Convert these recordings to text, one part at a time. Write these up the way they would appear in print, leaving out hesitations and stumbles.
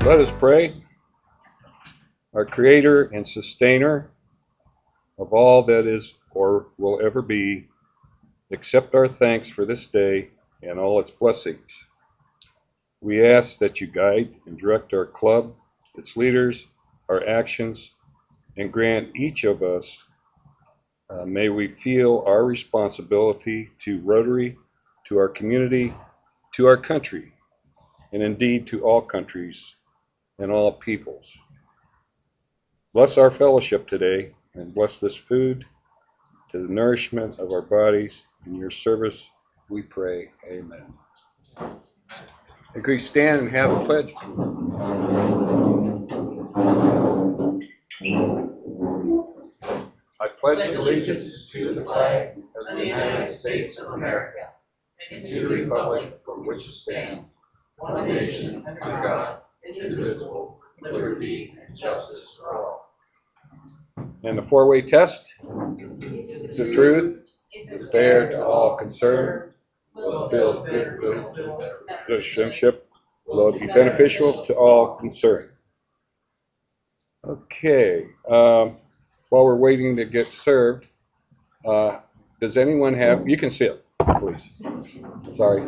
Let us pray. Our Creator and Sustainer of all that is or will ever be, accept our thanks for this day and all its blessings. We ask that you guide and direct our club, its leaders, our actions, and grant each of us, may we feel our responsibility to Rotary, to our community, to our country, and indeed to all countries and all peoples. Bless our fellowship today and bless this food to the nourishment of our bodies. In your service, we pray. Amen. Can we stand and have a pledge? I pledge allegiance to the flag of the United States of America and to the republic for which it stands, one nation under God, indivisible, with liberty and justice for all. And the four-way test? Is the truth? Is it fair to all concerned? Will it build good relationship? Will it be beneficial to all concerned? Okay. While we're waiting to get served, does anyone have, you can sit, please. Sorry.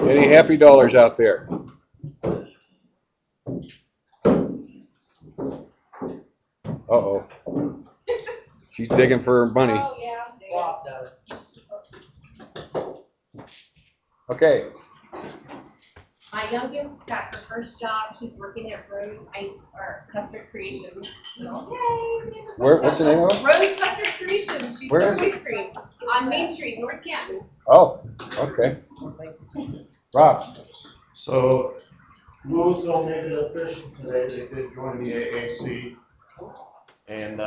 Any happy dollars out there? Uh-oh. She's digging for her money. Oh, yeah. Bob does. Okay. My youngest got her first job. She's working at Rose Custard Creations. So, yay! What's the name of it? Rose Custard Creations. She's Where serves ice cream on Main Street, North Canton. Oh, okay. Rob. So Louisville made it official today. They did join the AAC. And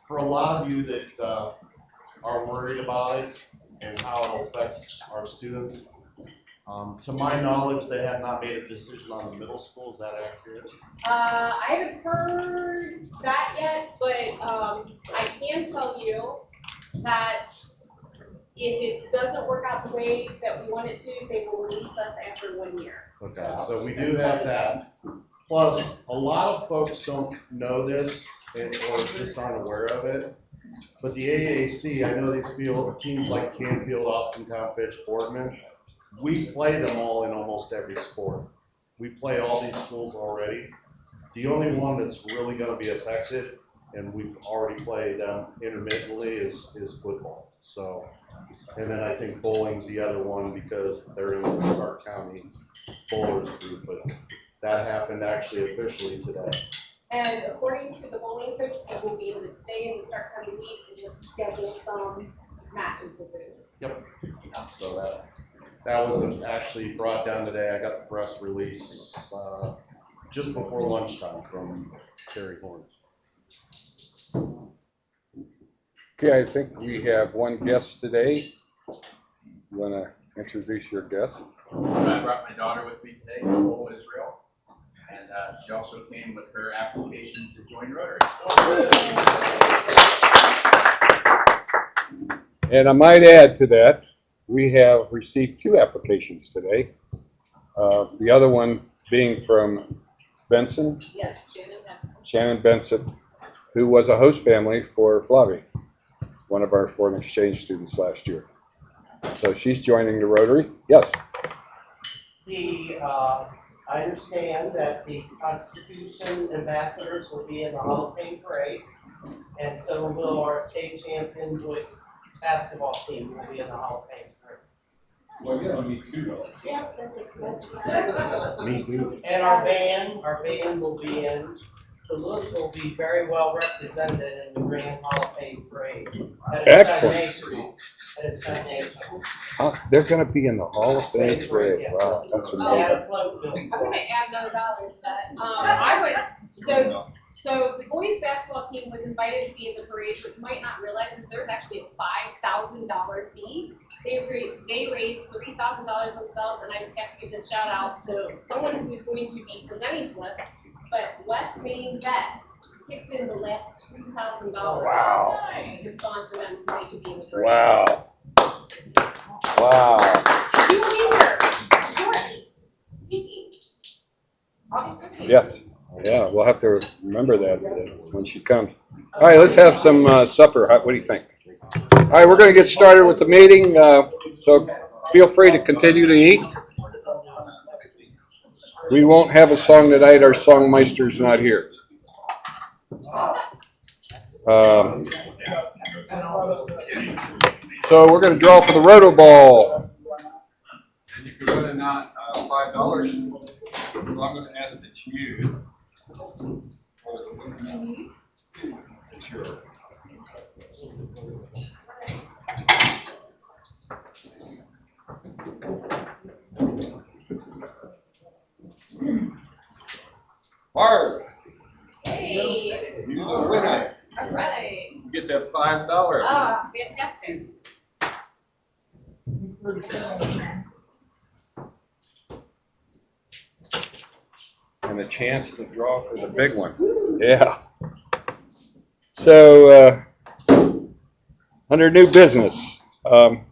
for a lot of you that are worried about it and how it affects our students, to my knowledge, they have not made a decision on the middle school. Is that accurate? I haven't heard that yet, but I can tell you that if it doesn't work out the way that we want it to, they will release us after 1 year. Okay, so we do have that. Plus, a lot of folks don't know this or just aren't aware of it. But the AAC, I know these teams like Canfield, Austintown, Fitch, Boardman, we play them all in almost every sport. We play all these schools already. The only one that's really going to be affected, and we've already played them intermittently, is football. So, and then I think bowling's the other one because they're in the Stark County bowlers group. But that happened actually officially today. And according to the bowling coach, we will be able to stay in the Stark County week and just schedule some matches with those. Yep. So that was actually brought down today. I got the press release just before lunchtime from Terry Horn. Okay, I think we have one guest today. You want to introduce your guest? I brought my daughter with me today from Israel, and she also came with her application to join Rotary. And I might add to that, we have received 2 applications today. The other one being from Benson. Yes, Shannon Benson, who was a host family for Flavie, one of our foreign exchange students last year. So she's joining the Rotary. Yes. I understand that the Constitution ambassadors will be in the Hall of Fame parade, and so will our state champion boys basketball team will be in the Hall of Fame parade. Well, yeah, me too, though. Yeah, perfect. Me too. And our band will be in. So Louisville will be very well represented in the Grand Hall of Fame parade. Excellent. That is foundational. They're going to be in the Hall of Fame parade. Wow, that's amazing. I'm going to add another dollar to that. So the boys basketball team was invited to be in the parade, but you might not realize is there's actually a $5,000 fee. They raised $3,000 themselves, and I just have to give this shout out to someone who's going to be presenting to us. But West Main Vet kicked in the last $2,000 to sponsor them so they could be in the parade. Wow. Wow. She will be here shortly speaking. Yes. Yeah, we'll have to remember that when she comes. All right, let's have some supper. What do you think? All right, we're going to get started with the meeting. So feel free to continue to eat. We won't have a song tonight. Our songmeister's not here. So we're going to draw for the roto ball. And you can win a not $5. So I'm going to ask that you. Sure. Barb, Hey, you the winner. all right. You get that $5. Ah, fantastic. And a chance to draw for the big one. Yeah. So, under new business, I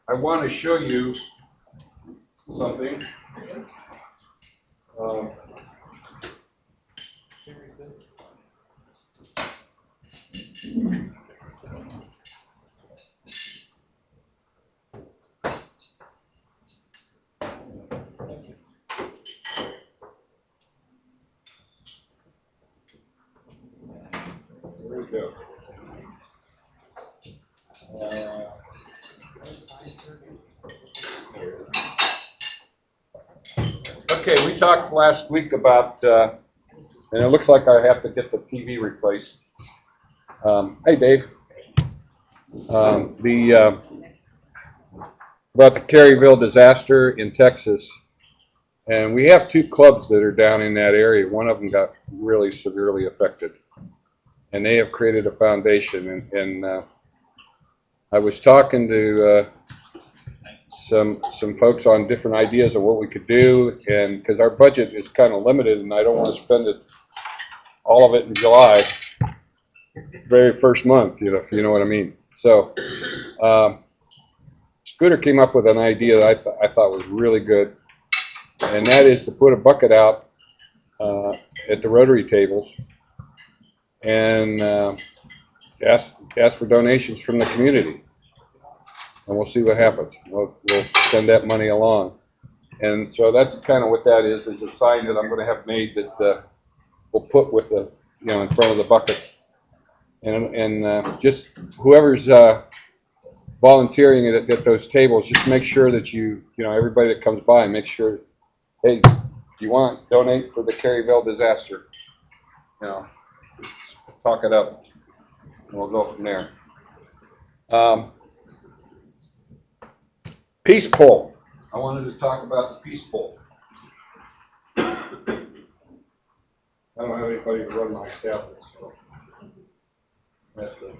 want to show you something. There we go. Okay, we talked last week about, and it looks like I have to get the TV replaced. Hey, Dave. About the Caryville disaster in Texas. And we have two clubs that are down in that area. One of them got really severely affected. And they have created a foundation. And I was talking to some folks on different ideas of what we could do. And because our budget is kind of limited and I don't want to spend it, all of it in July, very first month, if you know what I mean. So Scooter came up with an idea that I thought was really good. And that is to put a bucket out at the Rotary tables and ask for donations from the community. And we'll see what happens. We'll send that money along. And so that's kind of what that is a sign that I'm going to have made that we'll put with the, in front of the bucket. And just whoever's volunteering at those tables, just make sure that everybody that comes by, make sure, hey, if you want, donate for the Caryville disaster. Talk it up, and we'll go from there. Peace poll. I wanted to talk about the peace poll. I don't have anybody to run my tablet, so that's good.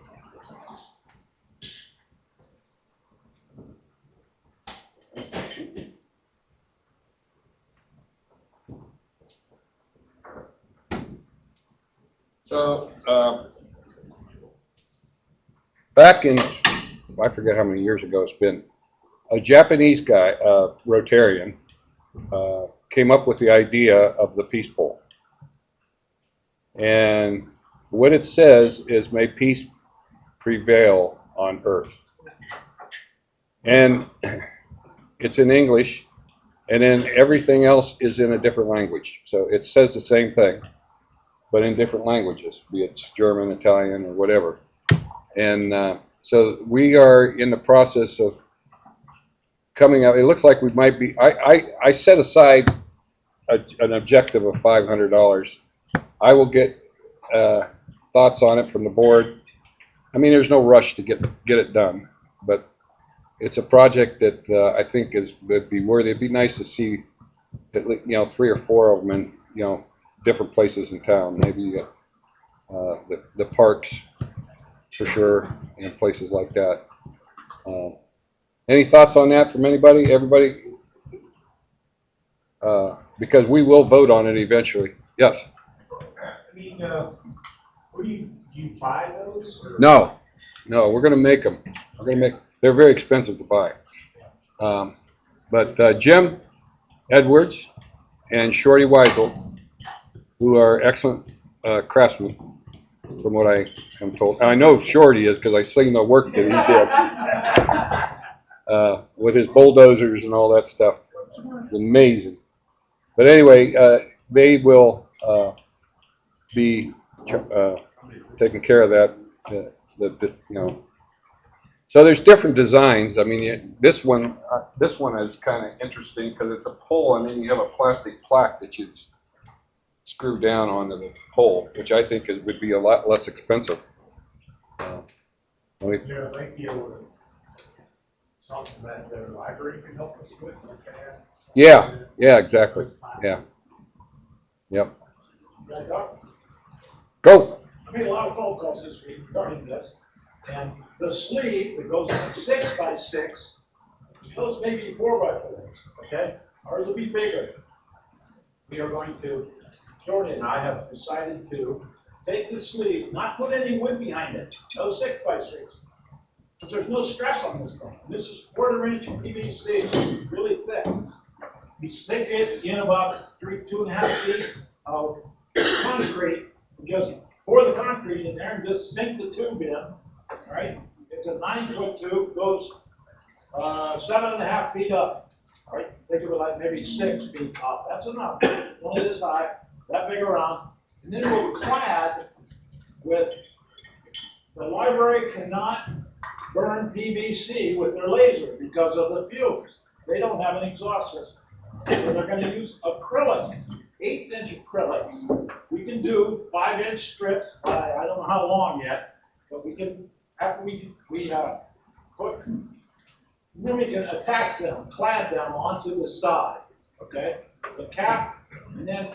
So, back in, I forget how many years ago it's been, a Japanese guy, Rotarian, came up with the idea of the peace poll. And what it says is, may peace prevail on earth. And it's in English, and then everything else is in a different language. So it says the same thing, but in different languages, be it German, Italian, or whatever. And so we are in the process of coming up. It looks like we might be, I set aside an objective of $500. I will get thoughts on it from the board. I mean, there's no rush to get it done, but it's a project that I think would be worthy. It'd be nice to see, 3 or 4 of them in, different places in town. Maybe the parks for sure, and places like that. Any thoughts on that from anybody? Everybody? Because we will vote on it eventually. Yes. I mean, do you buy those? Or? No, we're going to make them. They're very expensive to buy. But Jim Edwards and Shorty Weisel, who are excellent craftsmen, from what I am told. And I know Shorty is because I seen the work that he did with his bulldozers and all that stuff. It's amazing. But anyway, they will be taking care of that. So there's different designs. I mean, this one is kind of interesting because it's a pole, and then you have a plastic plaque that you screw down onto the pole, which I think would be a lot less expensive. Yeah, I'd like to know something that the library can help us with. Yeah, exactly. Yeah. Yep. Can I talk? Go. I made a lot of phone calls this week regarding this, and the sleeve that goes on 6x6 goes maybe 4x4, okay? Ours will be bigger. We are going to, Jordan and I have decided to take the sleeve, not put any wood behind it, no 6x6. Because there's no stress on this thing. This is 1/4 inch PVC, really thick. We stick it in about 2.5 feet of concrete, just pour the concrete in there and just sink the tube in, right? It's a 9-foot tube, goes 7.5 feet up, right? Think of it like maybe 6 feet up, that's enough. It's only this high, that big around. And then we're clad with, the library cannot burn PVC with their laser because of the fumes. They don't have an exhaust system. So they're gonna use acrylic, 1/8 inch acrylic. We can do 5-inch strips, I don't know how long yet, but we can, after we put, then we can attach them, clad them onto the side, okay? The cap, and then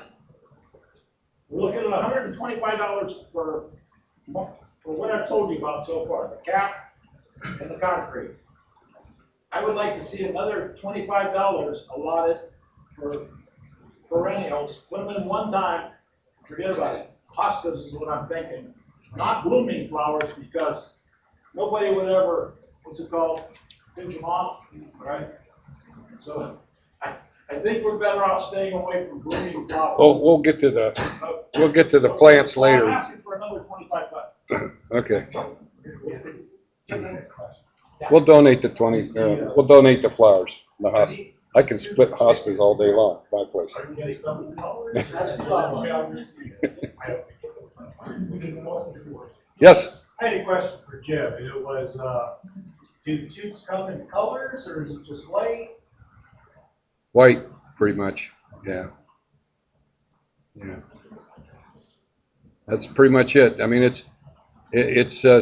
we're looking at $125 for what I've told you about so far, the cap and the concrete. I would like to see another $25 allotted for perennials, put them in one time, forget about it. Hostas is what I'm thinking, not blooming flowers, because nobody would ever, what's it called, pinch them off, right? So I think we're better off staying away from blooming flowers. We'll get to the plants Well, later. I'm asking for another $25. Okay. We'll donate the we'll donate the flowers. The host. I can split hostas all day long. My place. Are you guys some colors? That's the problem. Yes. I had a question for Jim, and it was, do tubes come in colors, or is it just white? White, pretty much. Yeah. That's pretty much it. I mean, it's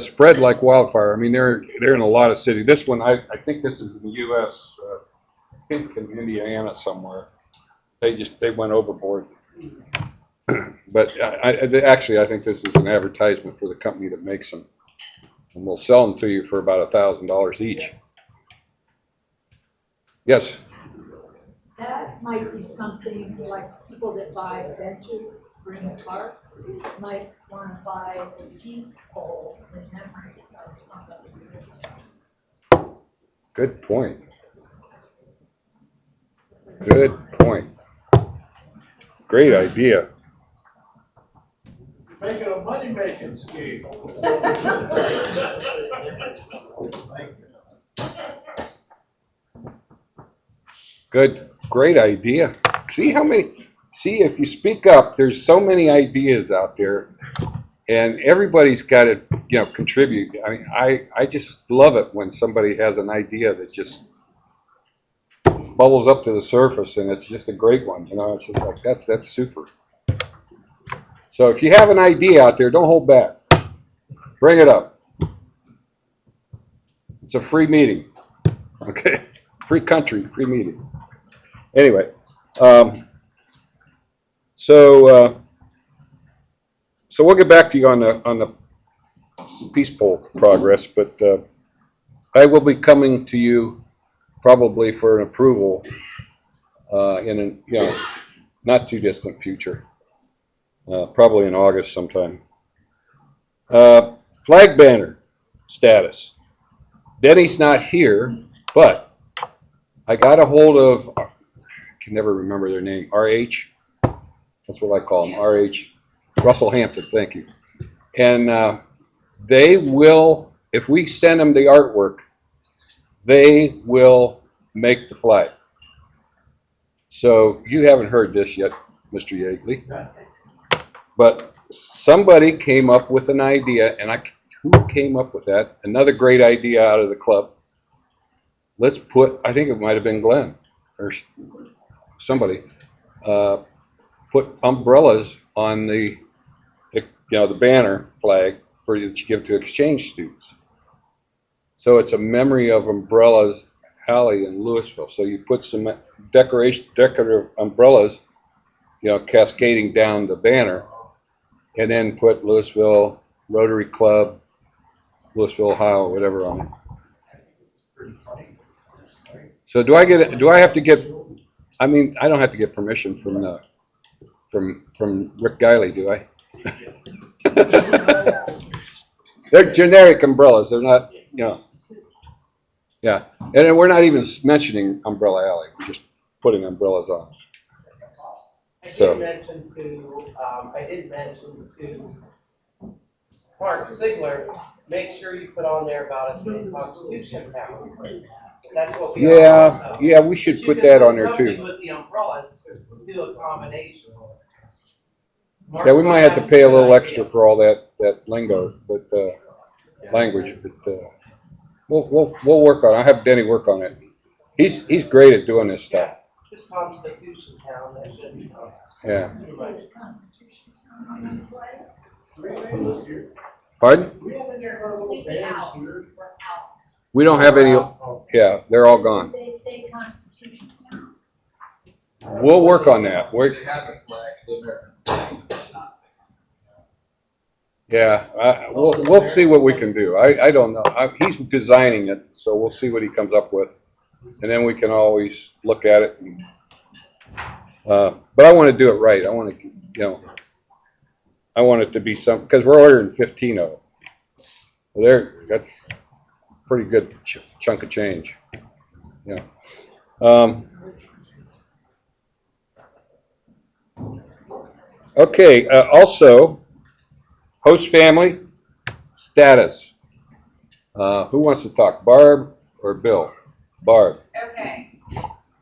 spread like wildfire. I mean, they're in a lot of cities. This one, I think this is in the U.S. I think in Indiana somewhere. They went overboard. But I think this is an advertisement for the company that makes them, and we'll sell them to you for about $1,000 each. Yes. That might be something like people that buy benches for in the park might want to buy a peace pole in memory of somebody who really does. Good point. Good point. Great idea. Make it a money-making scheme. Good. Great idea. See if you speak up, there's so many ideas out there, and everybody's got to, contribute. I mean, I just love it when somebody has an idea that just bubbles up to the surface, and it's just a great one. It's just like, that's super. So if you have an idea out there, don't hold back. Bring it up. It's a free meeting. Okay? Free country, free meeting. Anyway, so we'll get back to you on the peace pole progress, but I will be coming to you probably for an approval in a not too distant future, probably in August sometime. Flag banner status. Denny's not here, but I got a hold of can never remember their name, RH. That's what I call them, RH. Russell Hampton, thank you. And they will, if we send them the artwork, they will make the flag. So you haven't heard this yet, Mr. Yeagley, but somebody came up with an idea, and who came up with that? Another great idea out of the club. Let's put, I think it might have been Glenn or somebody, put umbrellas on the banner flag for you to give to exchange students. So it's a memory of Umbrellas Alley in Louisville. So you put some decorative umbrellas, cascading down the banner, and then put Louisville Rotary Club, Louisville, Ohio, whatever on it. So do I have to get? I mean, I don't have to get permission from Rick Guiley, do I? They're generic umbrellas. They're not, Yeah, and then we're not even mentioning Umbrella Alley. We're just putting umbrellas on. I So- did mention to Mark Sigler, make sure you put on there about us being Constitution Town. That's what we are also. Yeah, we should But put you can that do on there something too. with the umbrellas, do a combination. Yeah, we might have to pay a little extra for all that lingo, but language. But we'll work on it. I have Denny work on it. He's great at doing this stuff. Yeah, just Constitution Town, that should be. Yeah. It says Constitution on these flags. Pardon? We have any of our little Completely banners out. here? We're out. We don't have any. Yeah, they're all gone. They say Constitution Town. We'll work on that. They have a flag, the American flag, not Yeah, we'll see what we can do. I don't know. He's designing it, so we'll see what he comes up with, and then we can always look at it. But I want to do it right. I want to, I want it to be because we're ordering 15 of them. Well, that's a pretty good chunk of change. Yeah. Okay. Also, host family status. Who wants to talk, Barb or Bill? Barb. Okay.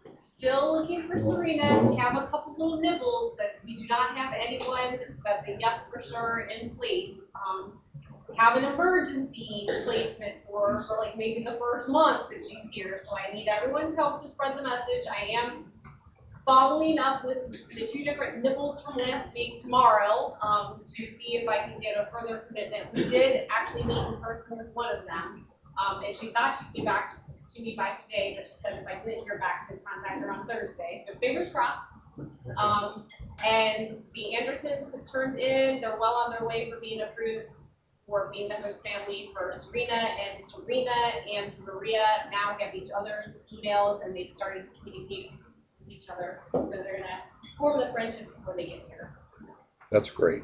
Still looking for Serena. We have a couple little nibbles, but we do not have anyone that's a yes for sure in place. We have an emergency placement for like maybe the first month that she's here, so I need everyone's help to spread the message. I am following up with the 2 different nibbles from last week tomorrow to see if I can get a further commitment. We did actually meet in person with one of them, and she thought she'd be back to me by today, but she said if I didn't hear back to contact her on Thursday, so fingers crossed. And the Andersons have turned in, they're well on their way for being approved for being the host family for Serena and Maria now have each other's emails and they've started to communicate with each other, so they're gonna form the friendship before they get here. That's great.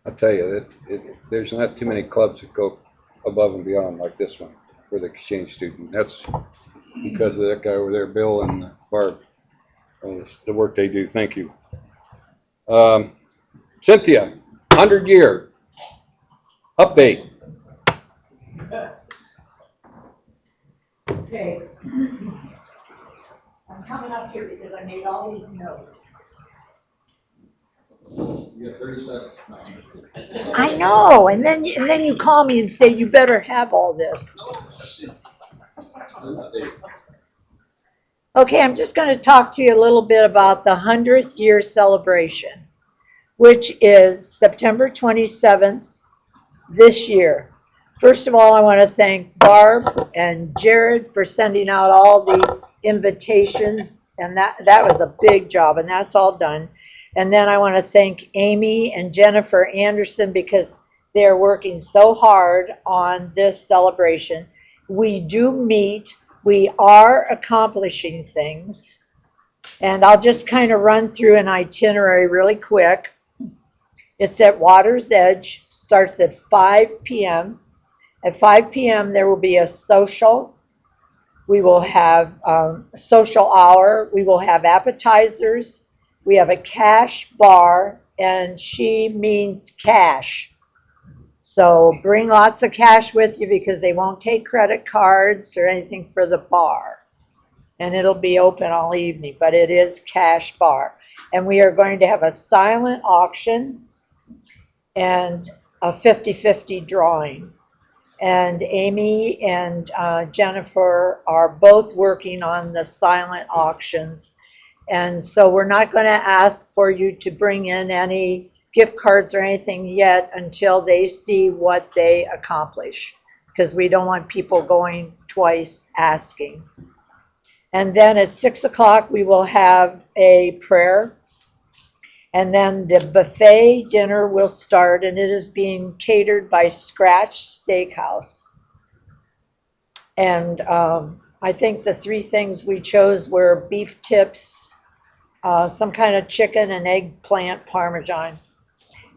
I tell you, there's not too many clubs that go above and beyond like this one for the exchange student. That's because of that guy over there, Bill and Barb, and the work they do. Thank you. Cynthia, 100-year update. Okay. I'm coming up here because I made all these notes. You got 30 seconds. I know, and then you call me and say you better have all this. Okay, I'm just going to talk to you a little bit about the 100th year celebration, which is September 27th this year. First of all, I want to thank Barb and Jared for sending out all the invitations, and that was a big job, and that's all done. And then I want to thank Amy and Jennifer Anderson because they're working so hard on this celebration. We do meet. We are accomplishing things. And I'll just kind of run through an itinerary really quick. It's at Water's Edge, starts at 5 p.m. At 5 p.m. there will be a social We will have social hour. We will have appetizers. We have a cash bar, and she means cash. So bring lots of cash with you because they won't take credit cards or anything for the bar. And it'll be open all evening, but it is cash bar. And we are going to have a silent auction and a 50-50 drawing. And Amy and Jennifer are both working on the silent auctions. And so we're not going to ask for you to bring in any gift cards or anything yet until they see what they accomplish, because we don't want people going twice asking. And then at 6 o'clock, we will have a prayer. And then the buffet dinner will start, and it is being catered by Scratch Steakhouse. And I think the three things we chose were beef tips, some kind of chicken, and eggplant parmesan.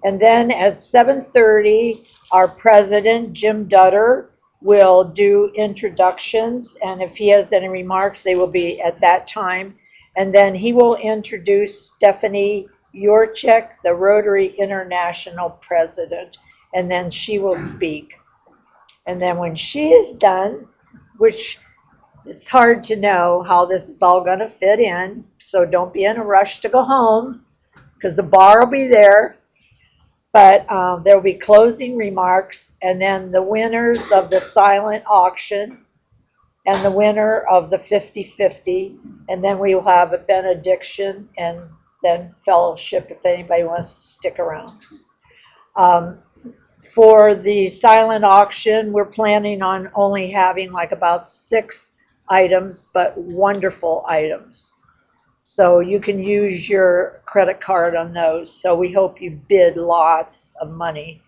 And then at 7:30, our president, Jim Dutter, will do introductions. And if he has any remarks, they will be at that time. And then he will introduce Stephanie Yorchek, the Rotary International president, and then she will speak. And then when she is done, which it's hard to know how this is all going to fit in, so don't be in a rush to go home because the bar will be there. But there will be closing remarks, and then the winners of the silent auction and the winner of the 50-50, and then we will have a benediction and then fellowship if anybody wants to stick around. For the silent auction, we're planning on only having like about 6 items, but wonderful items. So you can use your credit card on those. So we hope you bid lots of money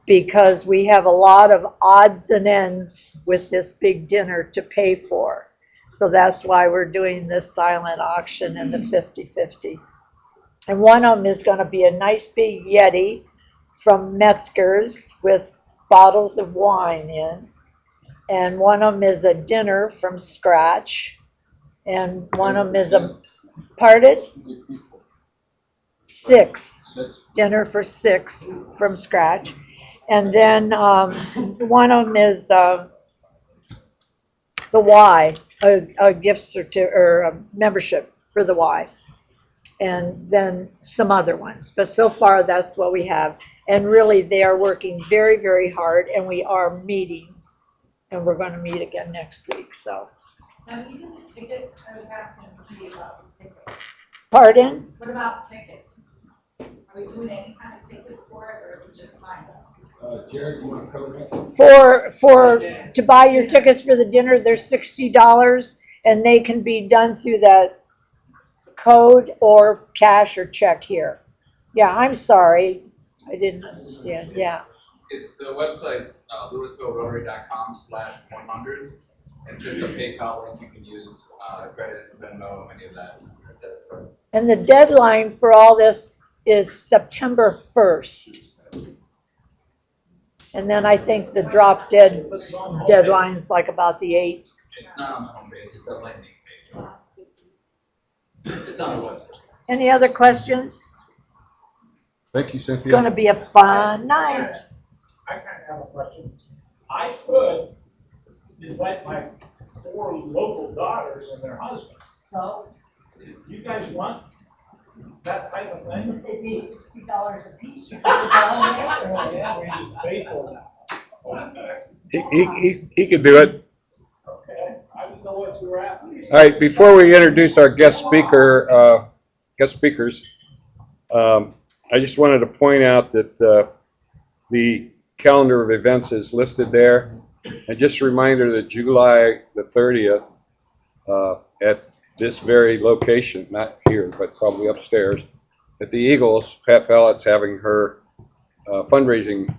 because we have a lot of odds and ends with this big dinner to pay for. So that's why we're doing this silent auction and the 50-50. And one of them is going to be a nice big Yeti from Metzger's with bottles of wine in. And one of them is a dinner from Scratch. And one of them is a, pardon? 6. Dinner for 6 from Scratch. And then one of them is the Y, a gift certificate or a membership for the Y. And then some other ones. But so far, that's what we have. And really, they are working very, very hard, and we are meeting. And we're going to meet again next week, so. Now, even the tickets, I was asking somebody about the tickets. Pardon? What about tickets? Are we doing any kind of tickets for it, or is it just sign up? Jared, you want to cover that? To buy your tickets for the dinner, they're $60, and they can be done through that code or cash or check here. Yeah, I'm sorry. I didn't understand. Yeah. It's the website's LouisvilleRotary.com/100. It's just a PayPal link you can use, credit, Venmo, any of that. And the deadline for all this is September 1st. And then I think the drop dead deadline is like about the 8th. It's not on the homepage, it's a landing page. It's on the website. Any other questions? Thank you, It's Cynthia. going to be a fun night. I kind of have a question. I could invite my 4 local daughters and their husbands. So You guys want that type of thing? if it'd be $60 a piece, you could go on there. Yeah, we just paid for that. He could do it. Okay, I didn't know what you were at. All right, before we introduce our guest speakers, I just wanted to point out that the calendar of events is listed there. And just a reminder that July the 30th at this very location, not here, but probably upstairs, at the Eagles, Pat Fallett's having her fundraising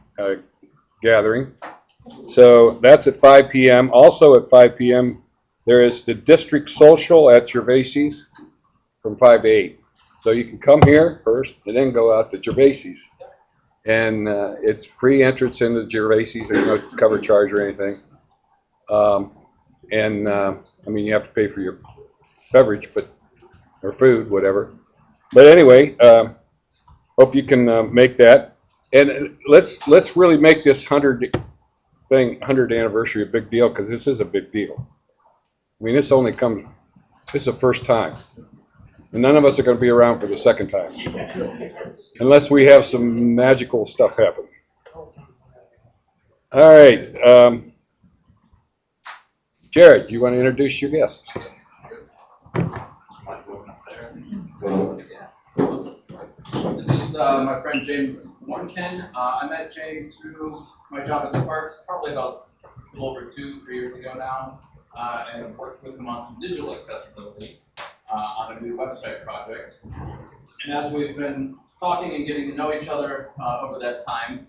gathering. So that's at 5 p.m. Also at 5 p.m., there is the district social at Gervasie's from 5 to 8. So you can come here first and then go out to Gervasie's. And it's free entrance into Gervasie's. There's no cover charge or anything. And, I mean, you have to pay for your beverage, or food, whatever. But anyway, hope you can make that. And let's really make this 100th anniversary a big deal, because this is a big deal. I mean, this is the first time. And none of us are going to be around for the second time. Unless we have some magical stuff happen. All right. Jared, do you want to introduce your guest? This is my friend James Warnken. I met James through my job at the Parks probably about a little over 2-3 years ago now, and I've worked with him on some digital accessibility on a new website project. And as we've been talking and getting to know each other over that time,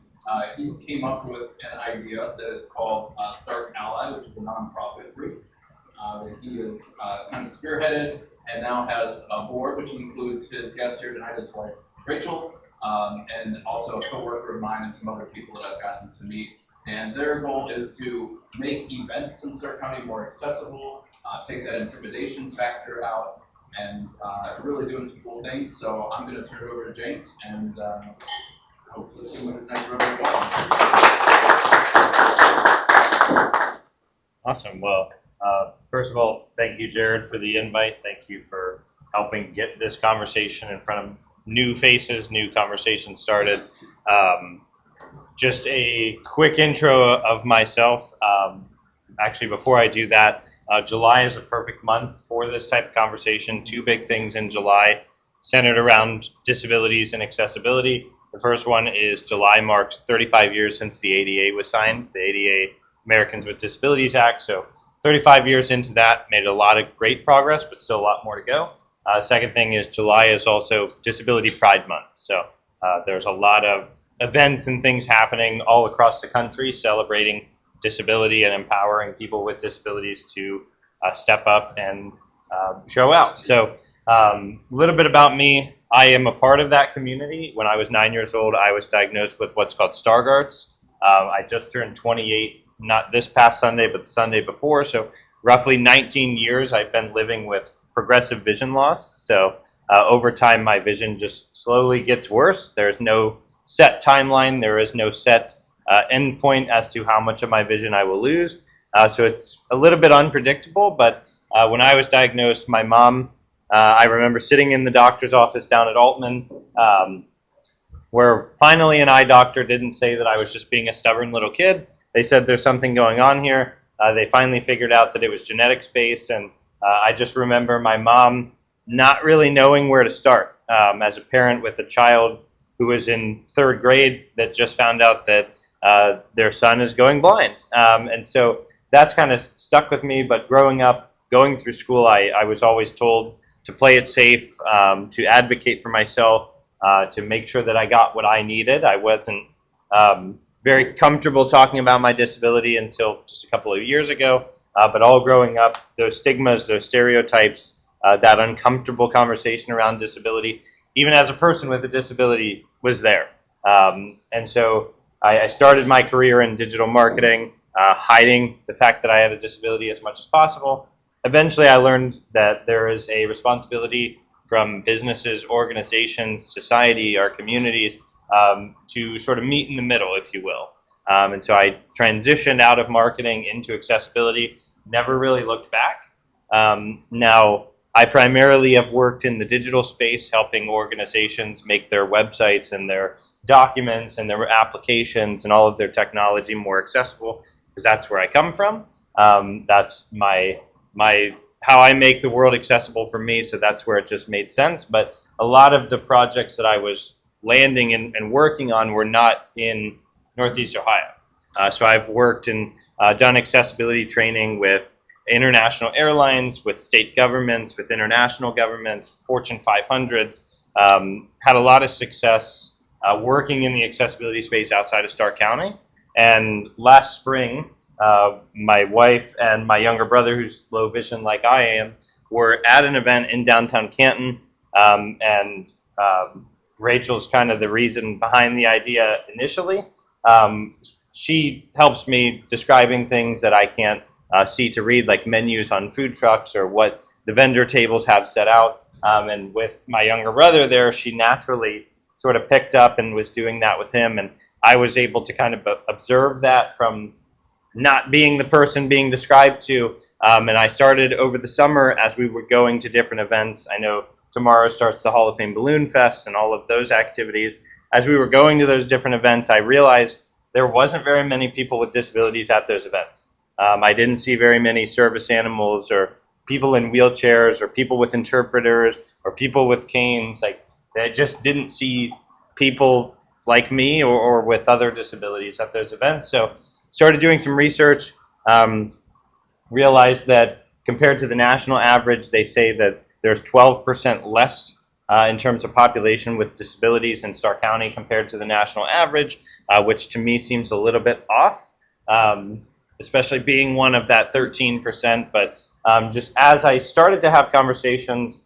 he came up with an idea that is called Start Ally, which is a nonprofit group that he is kind of spearheaded and now has a board, which includes his guest here tonight, his wife Rachel, and also a coworker of mine and some other people that I've gotten to meet. And their goal is to make events in Stark County more accessible, take that intimidation factor out, and really doing some cool things. So I'm going to turn it over to James, and hopefully see what next round we go. Awesome. Well, first of all, thank you, Jared, for the invite. Thank you for helping get this conversation in front of new faces, new conversation started. Just a quick intro of myself. Actually, before I do that, July is a perfect month for this type of conversation. 2 big things in July centered around disabilities and accessibility. The first one is July marks 35 years since the ADA was signed, the ADA Americans with Disabilities Act. So 35 years into that, made a lot of great progress, but still a lot more to go. Second thing is July is also Disability Pride Month. So there's a lot of events and things happening all across the country celebrating disability and empowering people with disabilities to step up and show out. So a little bit about me. I am a part of that community. When I was 9 years old, I was diagnosed with what's called Stargardt's. I just turned 28, not this past Sunday, but the Sunday before. So roughly 19 years I've been living with progressive vision loss. So over time, my vision just slowly gets worse. There's no set timeline. There is no set endpoint as to how much of my vision I will lose. So it's a little bit unpredictable, but when I was diagnosed, my mom, I remember sitting in the doctor's office down at Altman, where finally an eye doctor didn't say that I was just being a stubborn little kid. They said there's something going on here. They finally figured out that it was genetics based, and I just remember my mom not really knowing where to start as a parent with a child who was in 3rd grade that just found out that their son is going blind. And so that's kind of stuck with me. But growing up, going through school, I was always told to play it safe, to advocate for myself, to make sure that I got what I needed. I wasn't very comfortable talking about my disability until just a couple of years ago. But all growing up, those stigmas, those stereotypes, that uncomfortable conversation around disability, even as a person with a disability, was there. And so I started my career in digital marketing, hiding the fact that I had a disability as much as possible. Eventually, I learned that there is a responsibility from businesses, organizations, society, our communities, to sort of meet in the middle, if you will. And so I transitioned out of marketing into accessibility, never really looked back. Now, I primarily have worked in the digital space, helping organizations make their websites and their documents and their applications and all of their technology more accessible, because that's where I come from. That's my how I make the world accessible for me, so that's where it just made sense. But a lot of the projects that I was landing and working on were not in Northeast Ohio. So I've worked and done accessibility training with international airlines, with state governments, with international governments, Fortune 500s, had a lot of success working in the accessibility space outside of Stark County. And last spring, my wife and my younger brother, who's low vision like I am, were at an event in downtown Canton, and Rachel's kind of the reason behind the idea initially. She helps me describing things that I can't see to read, like menus on food trucks or what the vendor tables have set out. And with my younger brother there, she naturally sort of picked up and was doing that with him. And I was able to kind of observe that from not being the person being described to. And I started over the summer as we were going to different events. I know tomorrow starts the Hall of Fame Balloon Fest and all of those activities. As we were going to those different events, I realized there wasn't very many people with disabilities at those events. I didn't see very many service animals or people in wheelchairs or people with interpreters or people with canes. Like, I just didn't see people like me or with other disabilities at those events. So started doing some research, realized that compared to the national average, they say that there's 12% less in terms of population with disabilities in Stark County compared to the national average, which to me seems a little bit off, especially being one of that 13%. But just as I started to have conversations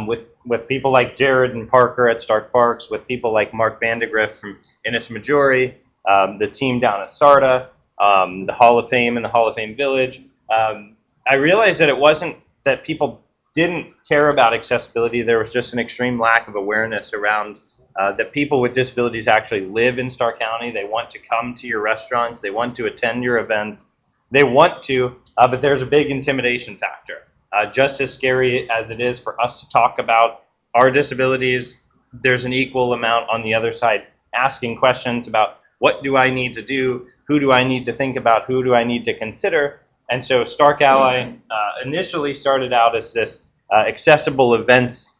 with people like Jared and Parker at Stark Parks, with people like Mark Vandegrift from Innis Majori, the team down at SARTA, the Hall of Fame and the Hall of Fame Village, I realized that it wasn't that people didn't care about accessibility. There was just an extreme lack of awareness around that people with disabilities actually live in Stark County. They want to come to your restaurants. They want to attend your events. They want to, but there's a big intimidation factor. Just as scary as it is for us to talk about our disabilities, there's an equal amount on the other side asking questions about what do I need to do, who do I need to think about, who do I need to consider. And so Stark Ally initially started out as this accessible events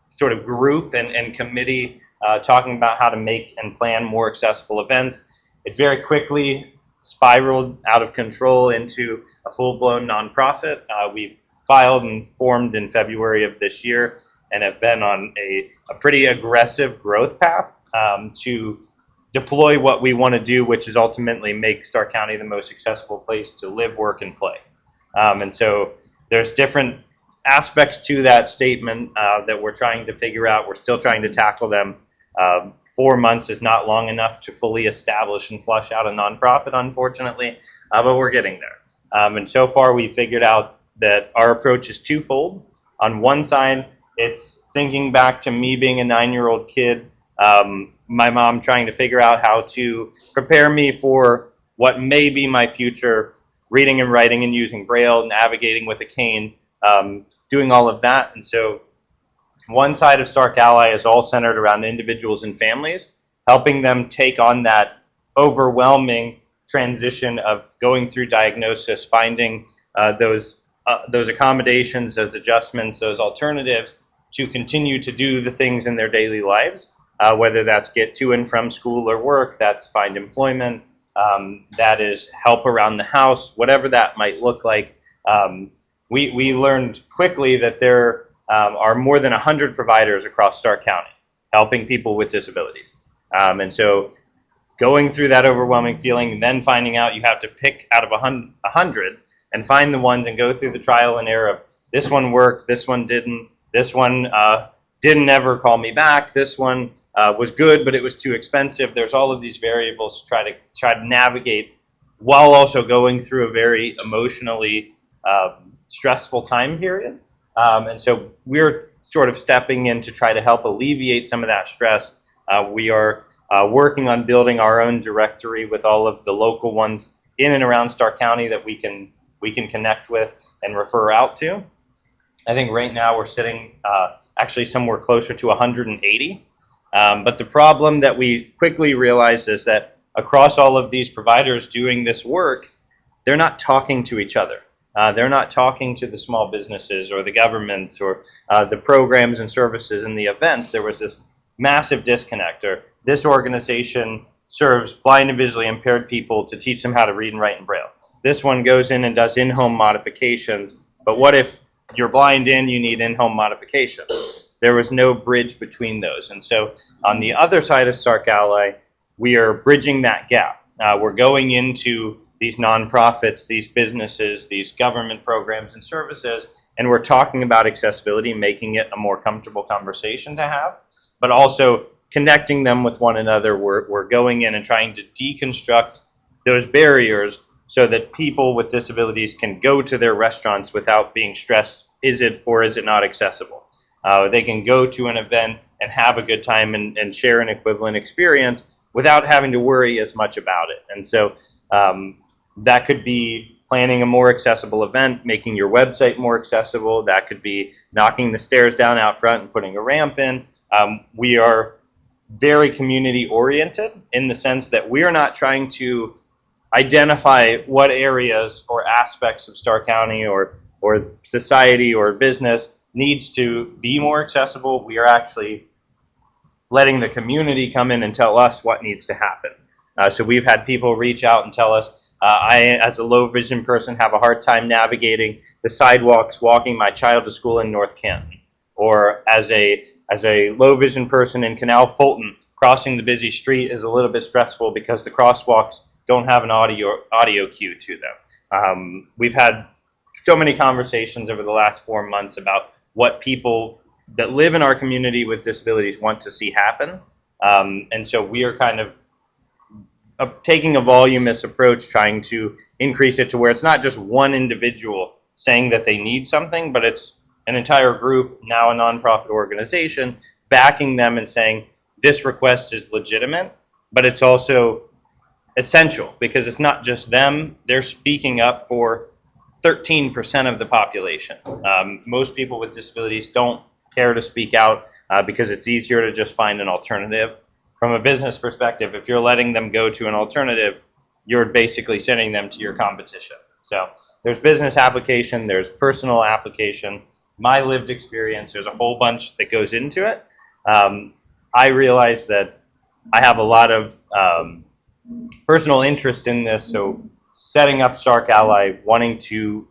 sort of group and committee talking about how to make and plan more accessible events. It very quickly spiraled out of control into a full-blown nonprofit. We've filed and formed in February of this year and have been on a pretty aggressive growth path to deploy what we want to do, which is ultimately make Stark County the most accessible place to live, work, and play. And so there's different aspects to that statement that we're trying to figure out. We're still trying to tackle them. 4 months is not long enough to fully establish and flush out a nonprofit, unfortunately, but we're getting there. And so far, we figured out that our approach is twofold. On one side, it's thinking back to me being a 9-year-old kid, my mom trying to figure out how to prepare me for what may be my future, reading and writing and using Braille, navigating with a cane, doing all of that. And so one side of Stark Ally is all centered around individuals and families, helping them take on that overwhelming transition of going through diagnosis, finding those accommodations, those adjustments, those alternatives to continue to do the things in their daily lives, whether that's get to and from school or work, that's find employment, that is help around the house, whatever that might look like. We learned quickly that there are more than 100 providers across Stark County helping people with disabilities. And so going through that overwhelming feeling and then finding out you have to pick out of 100 and find the ones and go through the trial and error of this one worked, this one didn't, this one didn't ever call me back, this one was good but it was too expensive. There's all of these variables to try to navigate while also going through a very emotionally stressful time period. And so we're sort of stepping in to try to help alleviate some of that stress. We are working on building our own directory with all of the local ones in and around Stark County that we can connect with and refer out to. I think right now we're sitting actually somewhere closer to 180. But the problem that we quickly realized is that across all of these providers doing this work, they're not talking to each other. They're not talking to the small businesses or the governments or the programs and services and the events. There was this massive disconnect. Or this organization serves blind and visually impaired people to teach them how to read and write in Braille. This one goes in and does in-home modifications. But what if you're blind and you need in-home modifications? There was no bridge between those. And so on the other side of Stark Ally, we are bridging that gap. We're going into these nonprofits, these businesses, these government programs and services, and we're talking about accessibility, making it a more comfortable conversation to have, but also connecting them with one another. We're going in and trying to deconstruct those barriers so that people with disabilities can go to their restaurants without being stressed. Is it or is it not accessible? They can go to an event and have a good time and share an equivalent experience without having to worry as much about it. And so that could be planning a more accessible event, making your website more accessible. That could be knocking the stairs down out front and putting a ramp in. We are very community oriented in the sense that we are not trying to identify what areas or aspects of Starr County or society or business needs to be more accessible. We are actually letting the community come in and tell us what needs to happen. So we've had people reach out and tell us, I, as a low vision person, have a hard time navigating the sidewalks walking my child to school in North Canton. Or as a low vision person in Canal Fulton, crossing the busy street is a little bit stressful because the crosswalks don't have an audio cue to them. We've had so many conversations over the last 4 months about what people that live in our community with disabilities want to see happen. And so we are kind of taking a voluminous approach, trying to increase it to where it's not just one individual saying that they need something, but it's an entire group, now a nonprofit organization, backing them and saying this request is legitimate, but it's also essential because it's not just them. They're speaking up for 13% of the population. Most people with disabilities don't care to speak out because it's easier to just find an alternative. From a business perspective, if you're letting them go to an alternative, you're basically sending them to your competition. So there's business application, there's personal application, my lived experience, there's a whole bunch that goes into it. I realize that I have a lot of personal interest in this, so setting up Stark Ally, wanting to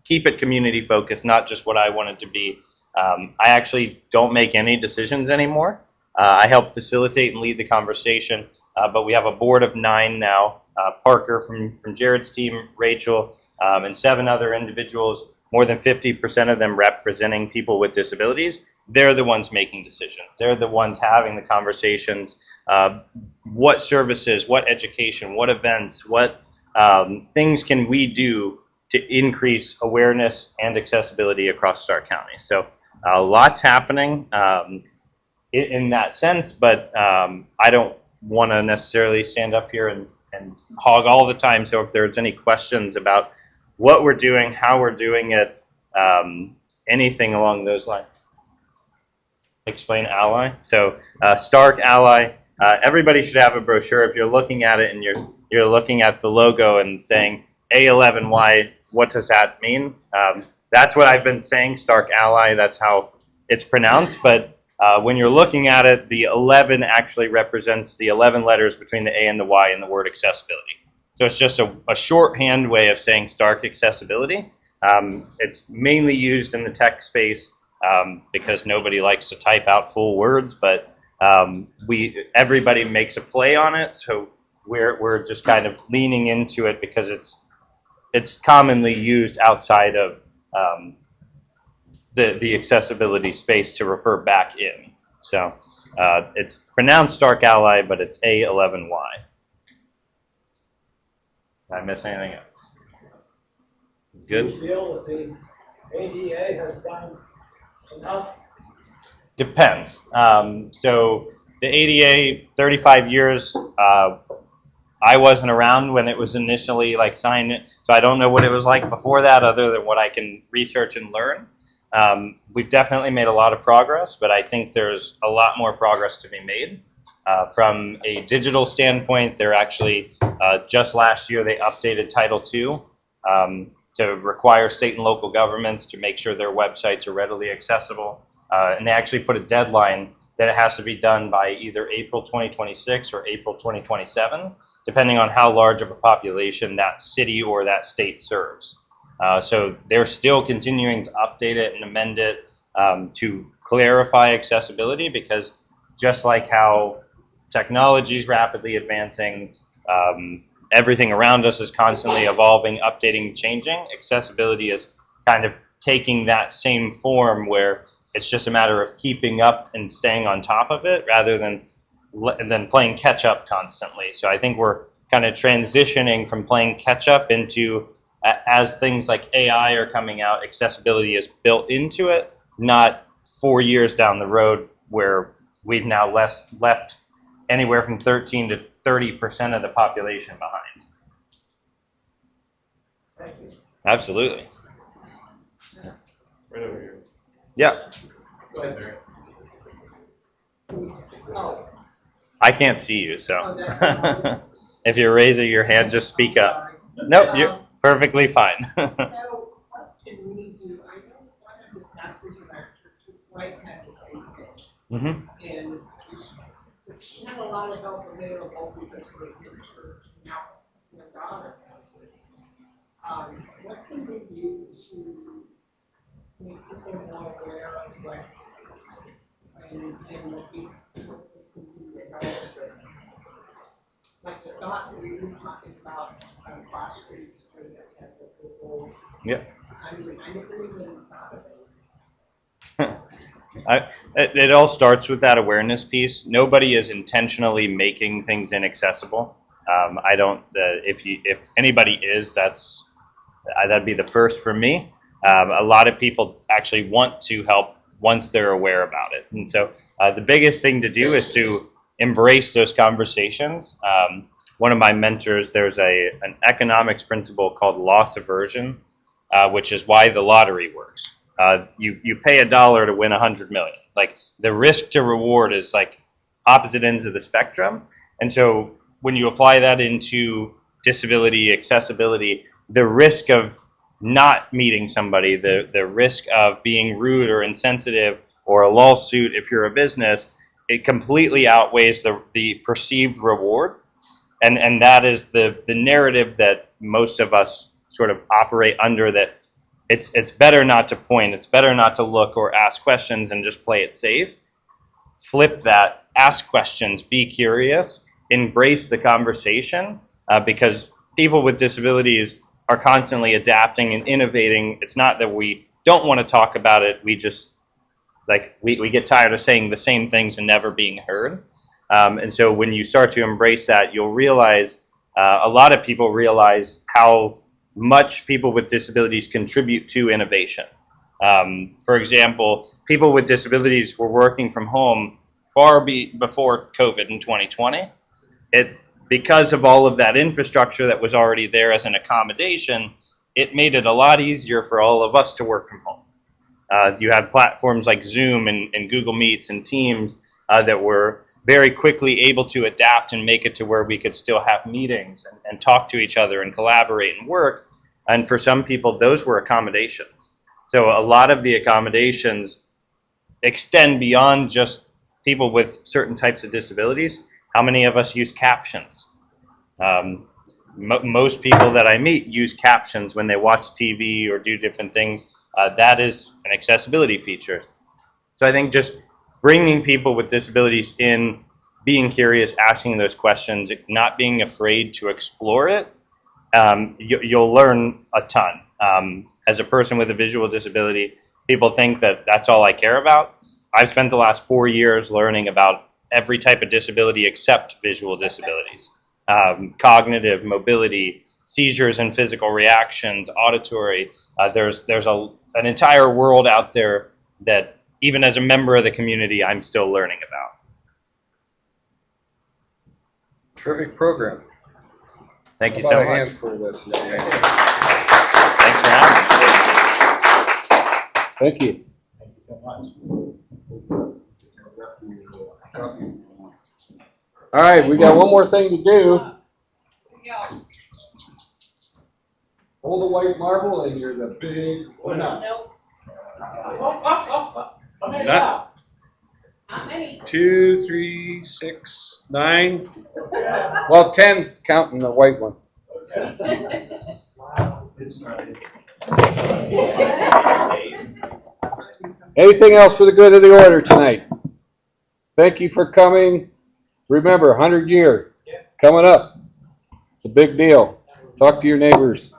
keep it community focused, not just what I want it to be. I actually don't make any decisions anymore. I help facilitate and lead the conversation, but we have a board of 9 now. Parker from Jared's team, Rachel, and 7 other individuals, more than 50% of them representing people with disabilities. They're the ones making decisions. They're the ones having the conversations. What services, what education, what events, what things can we do to increase awareness and accessibility across Starr County? So lots happening in that sense, but I don't want to necessarily stand up here and hog all the time. So if there's any questions about what we're doing, how we're doing it, anything along those lines. Explain Ally. So Stark Ally, everybody should have a brochure. If you're looking at it and you're looking at the logo and saying A11Y, what does that mean? That's what I've been saying, Stark Ally, that's how it's pronounced, but when you're looking at it, the 11 actually represents the 11 letters between the A and the Y in the word accessibility. So it's just a shorthand way of saying Stark accessibility. It's mainly used in the tech space because nobody likes to type out full words, but everybody makes a play on it. So we're just kind of leaning into it because it's commonly used outside of the accessibility space to refer back in. So it's pronounced Stark Ally, but it's A11Y. Did I miss anything else? Good. Do you feel that the ADA has done enough? Depends. So the ADA, 35 years, I wasn't around when it was initially signed, so I don't know what it was like before that other than what I can research and learn. We've definitely made a lot of progress, but I think there's a lot more progress to be made. From a digital standpoint, they're actually, just last year, they updated Title II to require state and local governments to make sure their websites are readily accessible. And they actually put a deadline that it has to be done by either April 2026 or April 2027, depending on how large of a population that city or that state serves. So they're still continuing to update it and amend it to clarify accessibility, because just like how technology is rapidly advancing, everything around us is constantly evolving, updating, changing. Accessibility is kind of taking that same form where it's just a matter of keeping up and staying on top of it rather than playing catch up constantly. So I think we're kind of transitioning from playing catch up into as things like AI are coming out, accessibility is built into it, not 4 years down the road where we've now left anywhere from 13 to 30% of the population behind. Thank you. Absolutely. Right over here. Yeah. Go ahead, Barry. Oh, I can't see you, so oh, that's. if you're raising your hand, just speak up. Nope, you're perfectly fine. So what can we do? I know one of the pastors in our church's wife had the same thing. Hmm. And but she had a lot of help available because we're in church now, my daughter has it. What can we do to make people more aware of what and what people can do to help them? Like the doctor, we were talking about phosphates for the people. Yeah. I never even thought of it. It all starts with that awareness piece. Nobody is intentionally making things inaccessible. I don't. If anybody is, that'd be the first for me. A lot of people actually want to help once they're aware about it, and so the biggest thing to do is to embrace those conversations. One of my mentors, there's an economics principle called loss aversion, which is why the lottery works. You pay $1 to win 100 million. Like the risk to reward is like opposite ends of the spectrum. And so when you apply that into disability, accessibility, the risk of not meeting somebody, the risk of being rude or insensitive or a lawsuit if you're a business, it completely outweighs the perceived reward. And that is the narrative that most of us sort of operate under, that it's better not to point, it's better not to look or ask questions and just play it safe. Flip that, ask questions, be curious, embrace the conversation, because people with disabilities are constantly adapting and innovating. It's not that we don't want to talk about it, we just, we get tired of saying the same things and never being heard. And so when you start to embrace that, you'll realize, a lot of people realize how much people with disabilities contribute to innovation. For example, people with disabilities were working from home far before COVID in 2020. Because of all of that infrastructure that was already there as an accommodation, it made it a lot easier for all of us to work from home. You had platforms like Zoom and Google Meets and Teams that were very quickly able to adapt and make it to where we could still have meetings and talk to each other and collaborate and work. And for some people, those were accommodations. So a lot of the accommodations extend beyond just people with certain types of disabilities. How many of us use captions? Most people that I meet use captions when they watch TV or do different things. That is an accessibility feature. So I think just bringing people with disabilities in, being curious, asking those questions, not being afraid to explore it, you'll learn a ton. As a person with a visual disability, people think that that's all I care about. I've spent the last 4 years learning about every type of disability except visual disabilities. Cognitive, mobility, seizures and physical reactions, auditory. There's an entire world out there that even as a member of the community, I'm still learning about. Terrific program. Thank you How so about a much. hand for this? Thanks for having me. Thank you. All right, we got one more thing to do. Here we go. Hold the white marble and you're the big winner. Nope, How many Not- now? not many. 2, 3, 6, 9. Well, 10 counting the white one. Anything else for the good of the order tonight? Thank you for coming. Remember, 100 year coming up. It's a big deal. Talk to your neighbors.